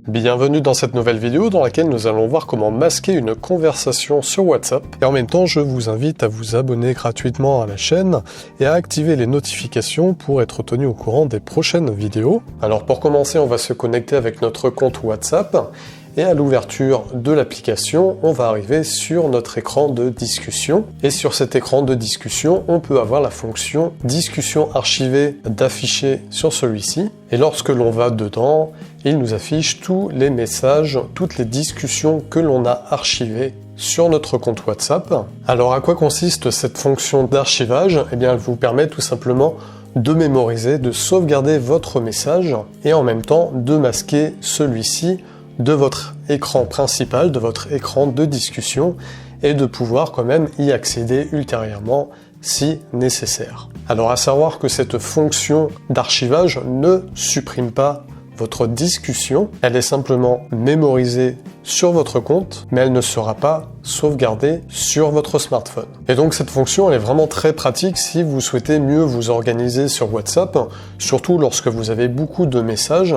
Bienvenue dans cette nouvelle vidéo dans laquelle nous allons voir comment masquer une conversation sur WhatsApp. Et en même temps, je vous invite à vous abonner gratuitement à la chaîne et à activer les notifications pour être tenu au courant des prochaines vidéos. Alors pour commencer, on va se connecter avec notre compte WhatsApp. Et à l'ouverture de l'application, on va arriver sur notre écran de discussion. Et sur cet écran de discussion, on peut avoir la fonction discussion archivée d'afficher sur celui-ci. Et lorsque l'on va dedans, il nous affiche tous les messages, toutes les discussions que l'on a archivées sur notre compte WhatsApp. Alors à quoi consiste cette fonction d'archivage? Eh bien, elle vous permet tout simplement de mémoriser, de sauvegarder votre message et en même temps de masquer celui-ci de votre écran principal, de votre écran de discussion et de pouvoir quand même y accéder ultérieurement si nécessaire. Alors à savoir que cette fonction d'archivage ne supprime pas votre discussion, elle est simplement mémorisée sur votre compte, mais elle ne sera pas sauvegardée sur votre smartphone. Et donc cette fonction, elle est vraiment très pratique si vous souhaitez mieux vous organiser sur WhatsApp, surtout lorsque vous avez beaucoup de messages.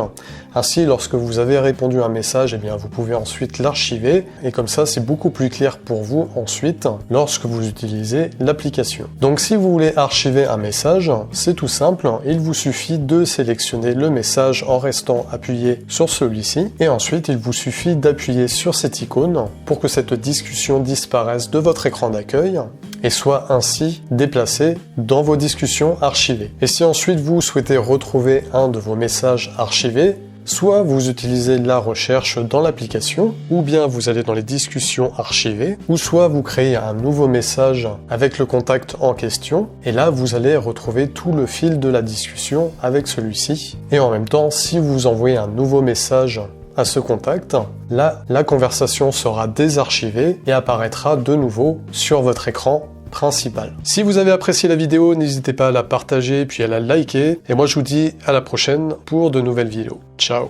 Ainsi, lorsque vous avez répondu à un message, eh bien, vous pouvez ensuite l'archiver, et comme ça, c'est beaucoup plus clair pour vous ensuite, lorsque vous utilisez l'application. Donc si vous voulez archiver un message, c'est tout simple, il vous suffit de sélectionner le message en restant appuyé sur celui-ci, et ensuite, il vous suffit d'appuyer sur cette icône pour que cette discussion disparaisse de votre écran d'accueil et soit ainsi déplacée dans vos discussions archivées. Et si ensuite vous souhaitez retrouver un de vos messages archivés, soit vous utilisez la recherche dans l'application, ou bien vous allez dans les discussions archivées, ou soit vous créez un nouveau message avec le contact en question, et là vous allez retrouver tout le fil de la discussion avec celui-ci. Et en même temps, si vous envoyez un nouveau message à ce contact, là, la conversation sera désarchivée et apparaîtra de nouveau sur votre écran principal. Si vous avez apprécié la vidéo, n'hésitez pas à la partager puis à la liker. Et moi, je vous dis à la prochaine pour de nouvelles vidéos. Ciao!